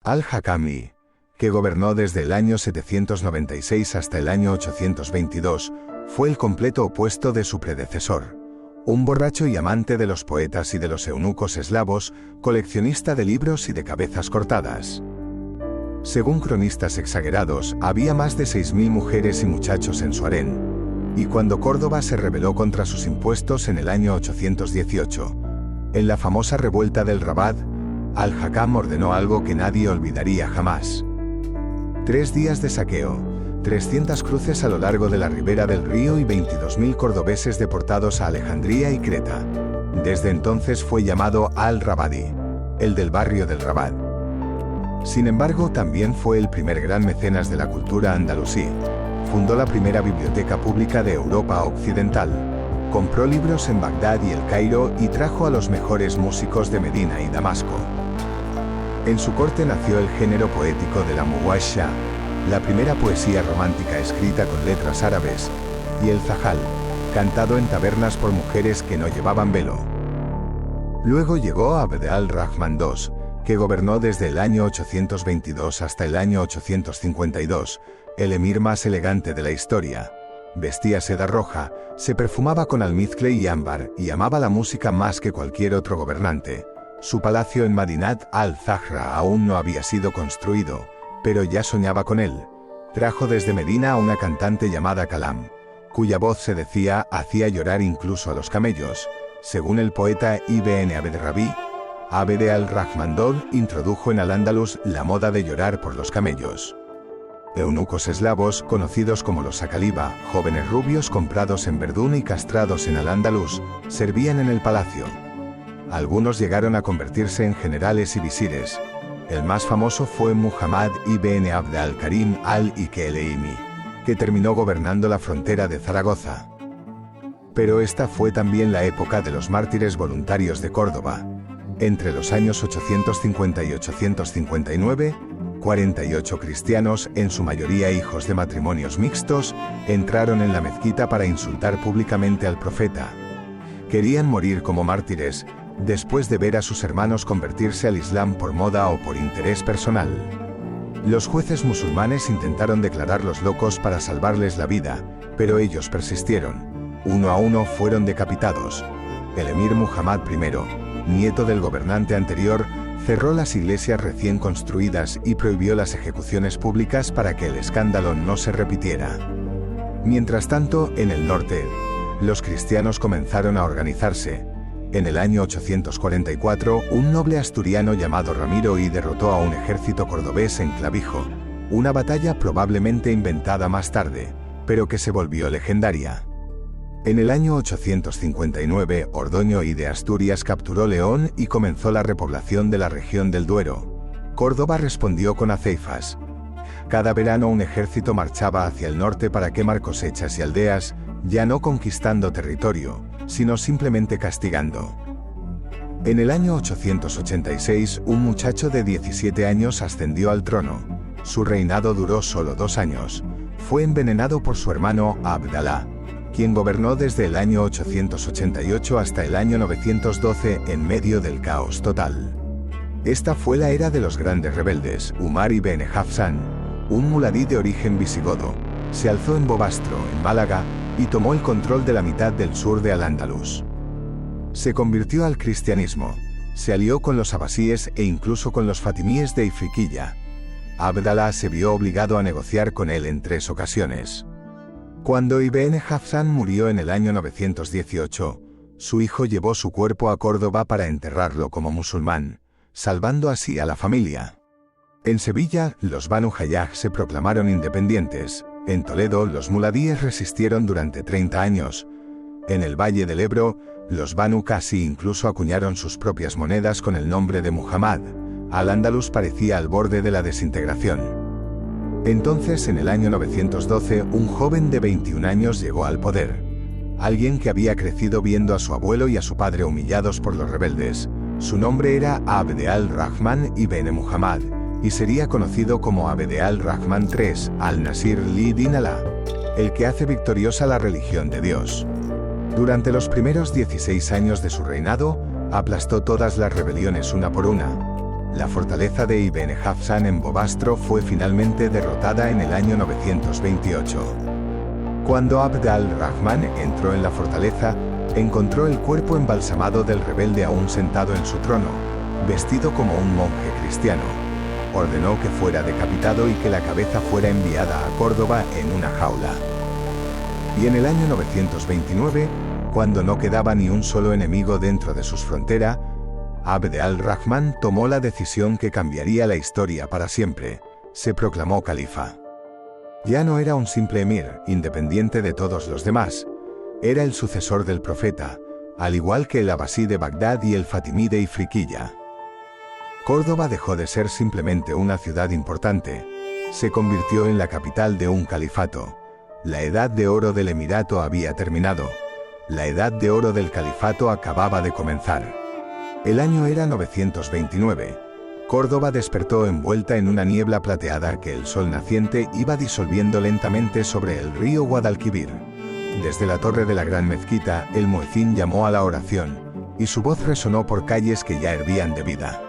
Al-Hakami, que gobernó desde el año 796 hasta el año 822, fue el completo opuesto de su predecesor. Un borracho y amante de los poetas y de los eunucos eslavos, coleccionista de libros y de cabezas cortadas. Según cronistas exagerados, había más de 6.000 mujeres y muchachos en su harén. Y cuando Córdoba se rebeló contra sus impuestos en el año 818, en la famosa revuelta del Rabat, Al-Hakam ordenó algo que nadie olvidaría jamás. 3 días de saqueo, 300 cruces a lo largo de la ribera del río y 22.000 cordobeses deportados a Alejandría y Creta. Desde entonces fue llamado Al-Rabadi, el del barrio del Rabat. Sin embargo, también fue el primer gran mecenas de la cultura andalusí. Fundó la primera biblioteca pública de Europa Occidental. Compró libros en Bagdad y el Cairo y trajo a los mejores músicos de Medina y Damasco. En su corte nació el género poético de la Muwashsha, la primera poesía romántica escrita con letras árabes, y el Zahal, cantado en tabernas por mujeres que no llevaban velo. Luego llegó Abd al-Rahman II, que gobernó desde el año 822 hasta el año 852, el emir más elegante de la historia. Vestía seda roja, se perfumaba con almizcle y ámbar, y amaba la música más que cualquier otro gobernante. Su palacio en Madinat al-Zahra aún no había sido construido, pero ya soñaba con él. Trajo desde Medina a una cantante llamada Kalam, cuya voz se decía hacía llorar incluso a los camellos. Según el poeta Ibn Abd Rabi, Abd al-Rahman II introdujo en Al-Ándalus la moda de llorar por los camellos. Eunucos eslavos, conocidos como los Sakaliba, jóvenes rubios comprados en Verdún y castrados en Al-Ándalus, servían en el palacio. Algunos llegaron a convertirse en generales y visires. El más famoso fue Muhammad ibn Abd al-Karim al-Ikeleimi, que terminó gobernando la frontera de Zaragoza. Pero esta fue también la época de los mártires voluntarios de Córdoba. Entre los años 850 y 859, 48 cristianos, en su mayoría hijos de matrimonios mixtos, entraron en la mezquita para insultar públicamente al profeta. Querían morir como mártires, después de ver a sus hermanos convertirse al Islam por moda o por interés personal. Los jueces musulmanes intentaron declararlos locos para salvarles la vida, pero ellos persistieron. Uno a uno fueron decapitados. El emir Muhammad I, nieto del gobernante anterior, cerró las iglesias recién construidas y prohibió las ejecuciones públicas para que el escándalo no se repitiera. Mientras tanto, en el norte, los cristianos comenzaron a organizarse. En el año 844, un noble asturiano llamado Ramiro I derrotó a un ejército cordobés en Clavijo, una batalla probablemente inventada más tarde, pero que se volvió legendaria. En el año 859, Ordoño I de Asturias capturó León y comenzó la repoblación de la región del Duero. Córdoba respondió con aceifas. Cada verano un ejército marchaba hacia el norte para quemar cosechas y aldeas, ya no conquistando territorio, sino simplemente castigando. En el año 886, un muchacho de 17 años ascendió al trono. Su reinado duró solo 2 años. Fue envenenado por su hermano Abdalá, quien gobernó desde el año 888 hasta el año 912 en medio del caos total. Esta fue la era de los grandes rebeldes. Umar ibn Hafsan, un muladí de origen visigodo, se alzó en Bobastro, en Málaga, y tomó el control de la mitad del sur de Al-Ándalus. Se convirtió al cristianismo, se alió con los abasíes e incluso con los fatimíes de Ifriquilla. Abdalá se vio obligado a negociar con él en 3 ocasiones. Cuando Ibn Hafsan murió en el año 918, su hijo llevó su cuerpo a Córdoba para enterrarlo como musulmán, salvando así a la familia. En Sevilla, los Banu Hayyaj se proclamaron independientes. En Toledo, los muladíes resistieron durante 30 años. En el Valle del Ebro, los Banu Qasi incluso acuñaron sus propias monedas con el nombre de Muhammad. Al-Ándalus parecía al borde de la desintegración. Entonces, en el año 912, un joven de 21 años llegó al poder. Alguien que había crecido viendo a su abuelo y a su padre humillados por los rebeldes. Su nombre era Abd al-Rahman ibn Muhammad, y sería conocido como Abd al-Rahman III, al-Nasir li-Din Allah, el que hace victoriosa la religión de Dios. Durante los primeros 16 años de su reinado, aplastó todas las rebeliones una por una. La fortaleza de Ibn Hafsan en Bobastro fue finalmente derrotada en el año 928. Cuando Abd al-Rahman entró en la fortaleza, encontró el cuerpo embalsamado del rebelde aún sentado en su trono, vestido como un monje cristiano. Ordenó que fuera decapitado y que la cabeza fuera enviada a Córdoba en una jaula. Y en el año 929, cuando no quedaba ni un solo enemigo dentro de sus fronteras, Abd al-Rahman tomó la decisión que cambiaría la historia para siempre. Se proclamó califa. Ya no era un simple emir, independiente de todos los demás. Era el sucesor del profeta, al igual que el abasí de Bagdad y el fatimí de Ifriqiya. Córdoba dejó de ser simplemente una ciudad importante. Se convirtió en la capital de un califato. La edad de oro del emirato había terminado. La edad de oro del califato acababa de comenzar. El año era 929. Córdoba despertó envuelta en una niebla plateada que el sol naciente iba disolviendo lentamente sobre el río Guadalquivir. Desde la torre de la gran mezquita, el muecín llamó a la oración, y su voz resonó por calles que ya hervían de vida.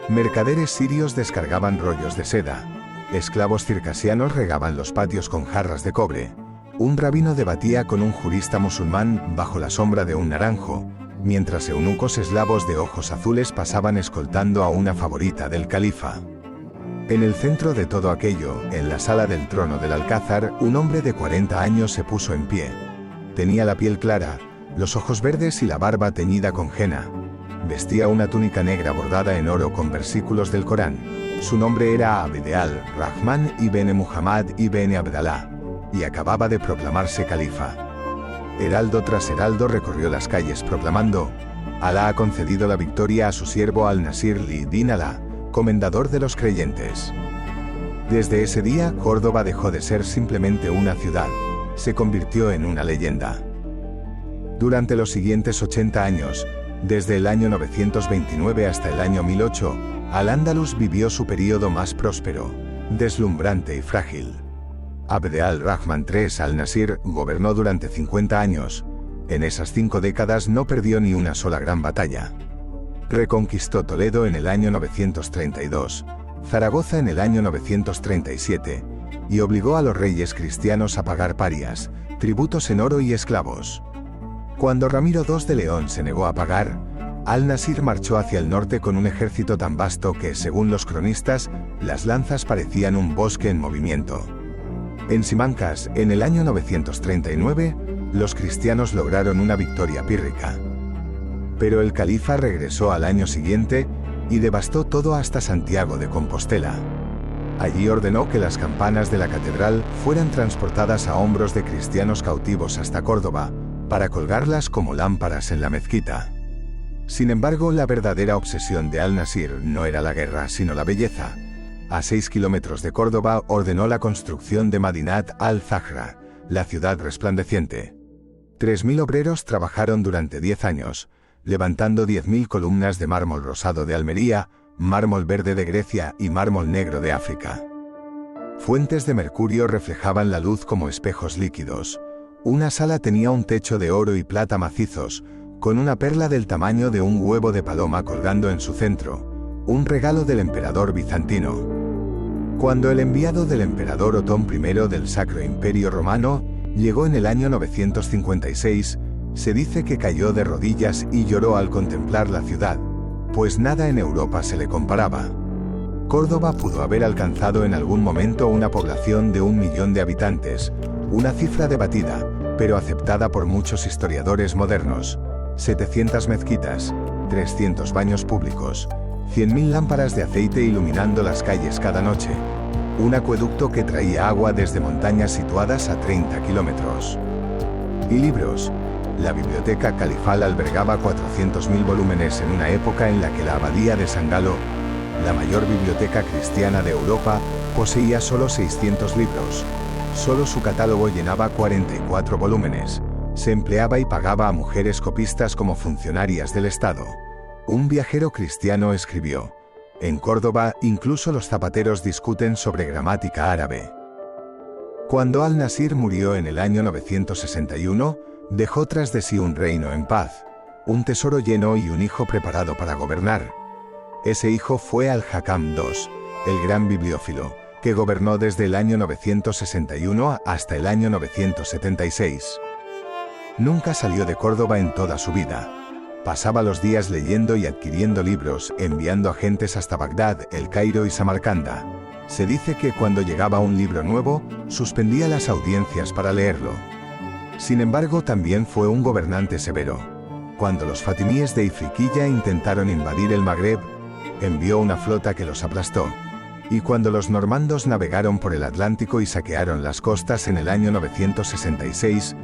Mercaderes sirios descargaban rollos de seda. Esclavos circasianos regaban los patios con jarras de cobre. Un rabino debatía con un jurista musulmán bajo la sombra de un naranjo, mientras eunucos eslavos de ojos azules pasaban escoltando a una favorita del califa. En el centro de todo aquello, en la sala del trono del Alcázar, un hombre de 40 años se puso en pie. Tenía la piel clara, los ojos verdes y la barba teñida con henna. Vestía una túnica negra bordada en oro con versículos del Corán. Su nombre era Abd al-Rahman ibn Muhammad ibn Abdallah, y acababa de proclamarse califa. Heraldo tras heraldo recorrió las calles proclamando: Alá ha concedido la victoria a su siervo al-Nasir li-Din Alá, comendador de los creyentes. Desde ese día, Córdoba dejó de ser simplemente una ciudad, se convirtió en una leyenda. Durante los siguientes 80 años, desde el año 929 hasta el año 1008, Al-Ándalus vivió su período más próspero, deslumbrante y frágil. Abd al-Rahman III al-Nasir gobernó durante 50 años. En esas 5 décadas no perdió ni una sola gran batalla. Reconquistó Toledo en el año 932, Zaragoza en el año 937, y obligó a los reyes cristianos a pagar parias, tributos en oro y esclavos. Cuando Ramiro II de León se negó a pagar, Al-Nasir marchó hacia el norte con un ejército tan vasto que, según los cronistas, las lanzas parecían un bosque en movimiento. En Simancas, en el año 939, los cristianos lograron una victoria pírrica. Pero el califa regresó al año siguiente y devastó todo hasta Santiago de Compostela. Allí ordenó que las campanas de la catedral fueran transportadas a hombros de cristianos cautivos hasta Córdoba, para colgarlas como lámparas en la mezquita. Sin embargo, la verdadera obsesión de Al-Nasir no era la guerra, sino la belleza. A 6 kilómetros de Córdoba ordenó la construcción de Madinat al-Zahra, la ciudad resplandeciente. 3.000 obreros trabajaron durante 10 años, levantando 10.000 columnas de mármol rosado de Almería, mármol verde de Grecia y mármol negro de África. Fuentes de mercurio reflejaban la luz como espejos líquidos. Una sala tenía un techo de oro y plata macizos, con una perla del tamaño de un huevo de paloma colgando en su centro, un regalo del emperador bizantino. Cuando el enviado del emperador Otón I del Sacro Imperio Romano llegó en el año 956, se dice que cayó de rodillas y lloró al contemplar la ciudad, pues nada en Europa se le comparaba. Córdoba pudo haber alcanzado en algún momento una población de 1 millón de habitantes, una cifra debatida, pero aceptada por muchos historiadores modernos. 700 mezquitas, 300 baños públicos, 100.000 lámparas de aceite iluminando las calles cada noche, un acueducto que traía agua desde montañas situadas a 30 kilómetros. Y libros. La biblioteca califal albergaba 400.000 volúmenes en una época en la que la abadía de San Galo, la mayor biblioteca cristiana de Europa, poseía solo 600 libros. Solo su catálogo llenaba 44 volúmenes. Se empleaba y pagaba a mujeres copistas como funcionarias del Estado. Un viajero cristiano escribió: en Córdoba, incluso los zapateros discuten sobre gramática árabe. Cuando Al-Nasir murió en el año 961, dejó tras de sí un reino en paz, un tesoro lleno y un hijo preparado para gobernar. Ese hijo fue Al-Hakam II, el gran bibliófilo, que gobernó desde el año 961 hasta el año 976. Nunca salió de Córdoba en toda su vida. Pasaba los días leyendo y adquiriendo libros, enviando agentes hasta Bagdad, El Cairo y Samarcanda. Se dice que cuando llegaba un libro nuevo, suspendía las audiencias para leerlo. Sin embargo, también fue un gobernante severo. Cuando los fatimíes de Ifriqiya intentaron invadir el Magreb, envió una flota que los aplastó. Y cuando los normandos navegaron por el Atlántico y saquearon las costas en el año 966,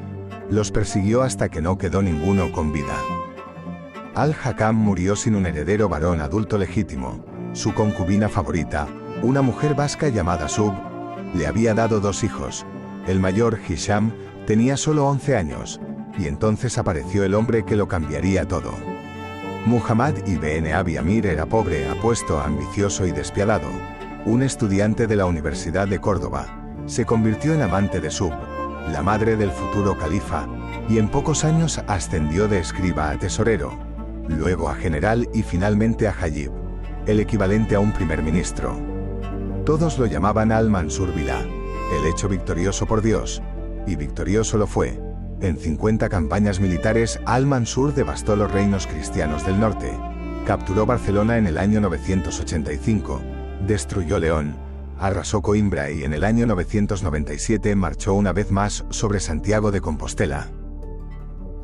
los persiguió hasta que no quedó ninguno con vida. Al-Hakam murió sin un heredero varón adulto legítimo. Su concubina favorita, una mujer vasca llamada Sub, le había dado 2 hijos. El mayor, Hisham, tenía solo 11 años, y entonces apareció el hombre que lo cambiaría todo. Muhammad ibn Abi Amir era pobre, apuesto, ambicioso y despiadado. Un estudiante de la Universidad de Córdoba, se convirtió en amante de Sub, la madre del futuro califa, y en pocos años ascendió de escriba a tesorero, luego a general y finalmente a Hajib, el equivalente a un primer ministro. Todos lo llamaban Al-Mansur Billah, el hecho victorioso por Dios, y victorioso lo fue. En 50 campañas militares, Al-Mansur devastó los reinos cristianos del norte, capturó Barcelona en el año 985, destruyó León, arrasó Coimbra y en el año 997 marchó una vez más sobre Santiago de Compostela.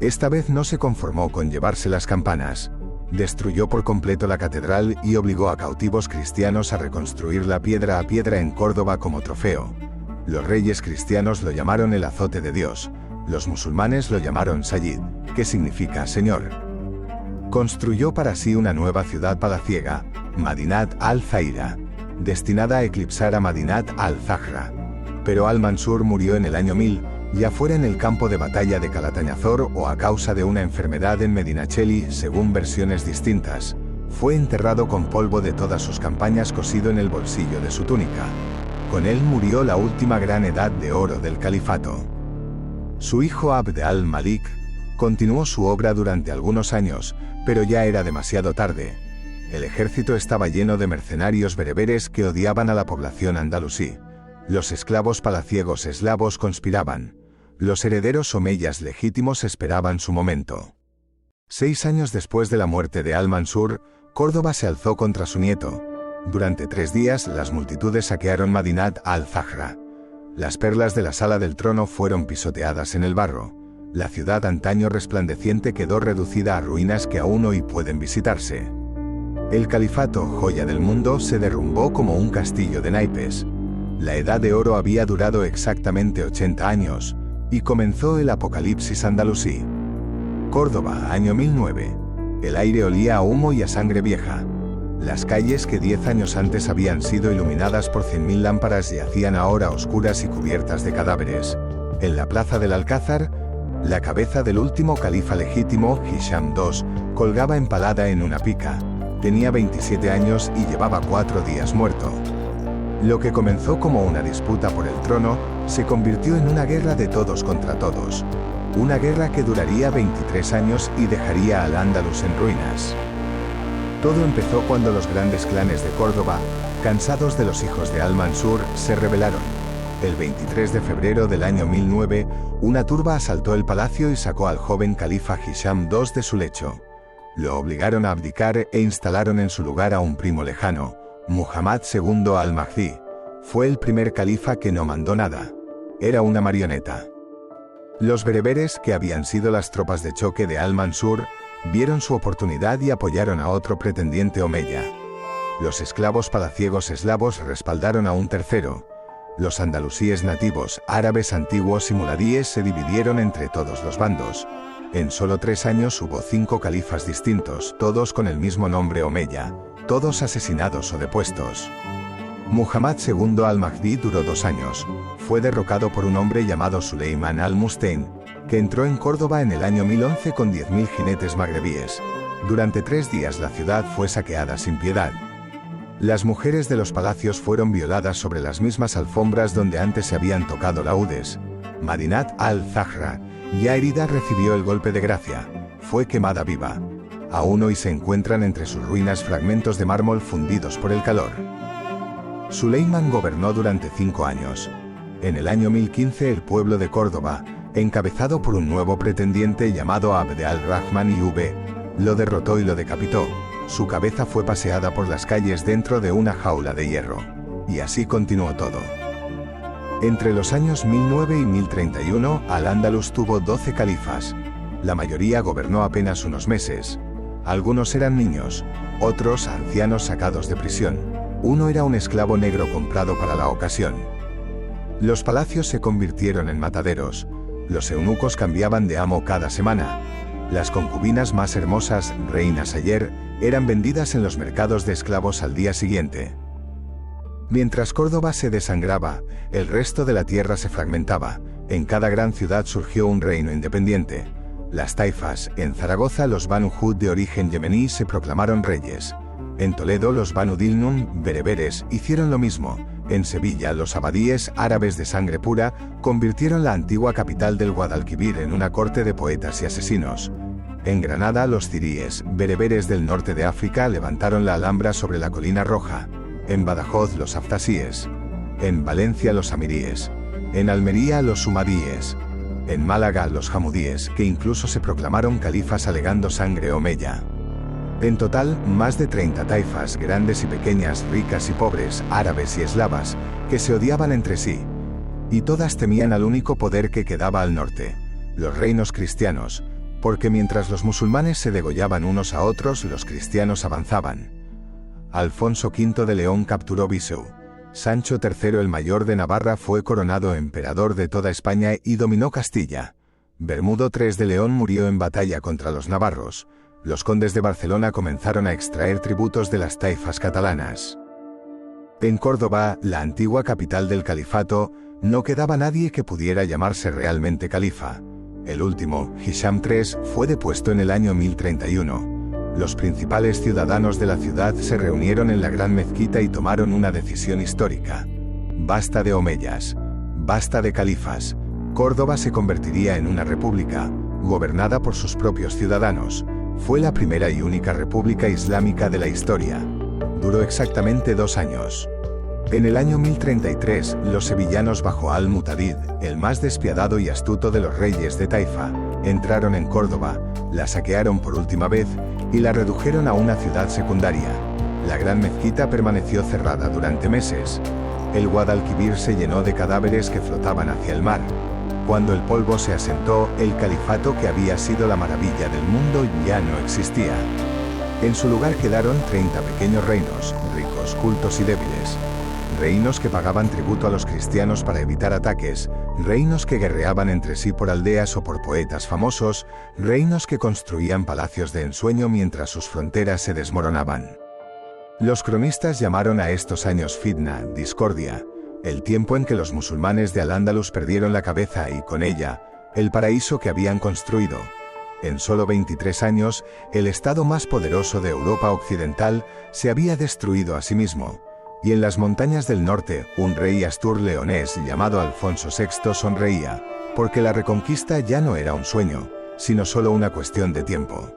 Esta vez no se conformó con llevarse las campanas, destruyó por completo la catedral y obligó a cautivos cristianos a reconstruirla piedra a piedra en Córdoba como trofeo. Los reyes cristianos lo llamaron el azote de Dios, los musulmanes lo llamaron Sayyid, que significa Señor. Construyó para sí una nueva ciudad palaciega, Madinat al-Zahira, destinada a eclipsar a Madinat al-Zahra. Pero Al-Mansur murió en el año 1000, ya fuera en el campo de batalla de Calatañazor o a causa de una enfermedad en Medinacheli, según versiones distintas. Fue enterrado con polvo de todas sus campañas cosido en el bolsillo de su túnica. Con él murió la última gran edad de oro del califato. Su hijo Abd al-Malik continuó su obra durante algunos años, pero ya era demasiado tarde. El ejército estaba lleno de mercenarios bereberes que odiaban a la población andalusí. Los esclavos palaciegos eslavos conspiraban. Los herederos omeyas legítimos esperaban su momento. 6 años después de la muerte de Al-Mansur, Córdoba se alzó contra su nieto. Durante 3 días las multitudes saquearon Madinat al-Zahra. Las perlas de la sala del trono fueron pisoteadas en el barro. La ciudad antaño resplandeciente quedó reducida a ruinas que aún hoy pueden visitarse. El califato, joya del mundo, se derrumbó como un castillo de naipes. La edad de oro había durado exactamente 80 años, y comenzó el apocalipsis andalusí. Córdoba, año 1009. El aire olía a humo y a sangre vieja. Las calles que 10 años antes habían sido iluminadas por 100.000 lámparas yacían ahora oscuras y cubiertas de cadáveres. En la plaza del Alcázar, la cabeza del último califa legítimo, Hisham II, colgaba empalada en una pica. Tenía 27 años y llevaba 4 días muerto. Lo que comenzó como una disputa por el trono, se convirtió en una guerra de todos contra todos. Una guerra que duraría 23 años y dejaría al Andalus en ruinas. Todo empezó cuando los grandes clanes de Córdoba, cansados de los hijos de Al-Mansur, se rebelaron. El 23 de febrero del año 1009, una turba asaltó el palacio y sacó al joven califa Hisham II de su lecho. Lo obligaron a abdicar e instalaron en su lugar a un primo lejano, Muhammad II al-Mahdi. Fue el primer califa que no mandó nada. Era una marioneta. Los bereberes, que habían sido las tropas de choque de Al-Mansur, vieron su oportunidad y apoyaron a otro pretendiente omeya. Los esclavos palaciegos eslavos respaldaron a un tercero. Los andalusíes nativos, árabes antiguos y muladíes se dividieron entre todos los bandos. En solo 3 años hubo 5 califas distintos, todos con el mismo nombre omeya, todos asesinados o depuestos. Muhammad II al-Mahdi duró 2 años. Fue derrocado por un hombre llamado Suleiman al-Mustein, que entró en Córdoba en el año 1011 con 10.000 jinetes magrebíes. Durante 3 días la ciudad fue saqueada sin piedad. Las mujeres de los palacios fueron violadas sobre las mismas alfombras donde antes se habían tocado laúdes. Madinat al-Zahra, ya herida, recibió el golpe de gracia. Fue quemada viva. Aún hoy se encuentran entre sus ruinas fragmentos de mármol fundidos por el calor. Suleimán gobernó durante 5 años. En el año 1015 el pueblo de Córdoba, encabezado por un nuevo pretendiente llamado Abd al-Rahman IV, lo derrotó y lo decapitó. Su cabeza fue paseada por las calles dentro de una jaula de hierro. Y así continuó todo. Entre los años 1009 y 1031, Al-Ándalus tuvo 12 califas. La mayoría gobernó apenas unos meses. Algunos eran niños, otros ancianos sacados de prisión. Uno era un esclavo negro comprado para la ocasión. Los palacios se convirtieron en mataderos. Los eunucos cambiaban de amo cada semana. Las concubinas más hermosas, reinas ayer, eran vendidas en los mercados de esclavos al día siguiente. Mientras Córdoba se desangraba, el resto de la tierra se fragmentaba. En cada gran ciudad surgió un reino independiente. Las taifas, en Zaragoza los Banu Hud de origen yemení se proclamaron reyes. En Toledo los Banu Dilnun, bereberes, hicieron lo mismo. En Sevilla los abadíes, árabes de sangre pura, convirtieron la antigua capital del Guadalquivir en una corte de poetas y asesinos. En Granada los ciríes, bereberes del norte de África, levantaron la Alhambra sobre la Colina Roja. En Badajoz los aftasíes. En Valencia los amiríes. En Almería los sumadíes. En Málaga los jamudíes, que incluso se proclamaron califas alegando sangre omeya. En total, más de 30 taifas, grandes y pequeñas, ricas y pobres, árabes y eslavas, que se odiaban entre sí. Y todas temían al único poder que quedaba al norte, los reinos cristianos, porque mientras los musulmanes se degollaban unos a otros, los cristianos avanzaban. Alfonso V de León capturó Viseu. Sancho III el Mayor de Navarra fue coronado emperador de toda España y dominó Castilla. Bermudo III de León murió en batalla contra los navarros. Los condes de Barcelona comenzaron a extraer tributos de las taifas catalanas. En Córdoba, la antigua capital del califato, no quedaba nadie que pudiera llamarse realmente califa. El último, Hisham III, fue depuesto en el año 1031. Los principales ciudadanos de la ciudad se reunieron en la gran mezquita y tomaron una decisión histórica. Basta de omeyas. Basta de califas. Córdoba se convertiría en una república, gobernada por sus propios ciudadanos. Fue la primera y única república islámica de la historia. Duró exactamente 2 años. En el año 1033, los sevillanos bajo al-Mutadid, el más despiadado y astuto de los reyes de Taifa, entraron en Córdoba, la saquearon por última vez y la redujeron a una ciudad secundaria. La gran mezquita permaneció cerrada durante meses. El Guadalquivir se llenó de cadáveres que flotaban hacia el mar. Cuando el polvo se asentó, el califato que había sido la maravilla del mundo ya no existía. En su lugar quedaron 30 pequeños reinos, ricos, cultos y débiles. Reinos que pagaban tributo a los cristianos para evitar ataques, reinos que guerreaban entre sí por aldeas o por poetas famosos, reinos que construían palacios de ensueño mientras sus fronteras se desmoronaban. Los cronistas llamaron a estos años fitna, discordia, el tiempo en que los musulmanes de Al-Ándalus perdieron la cabeza y, con ella, el paraíso que habían construido. En solo 23 años, el estado más poderoso de Europa occidental se había destruido a sí mismo. Y en las montañas del norte, un rey astur leonés llamado Alfonso VI sonreía, porque la reconquista ya no era un sueño, sino solo una cuestión de tiempo.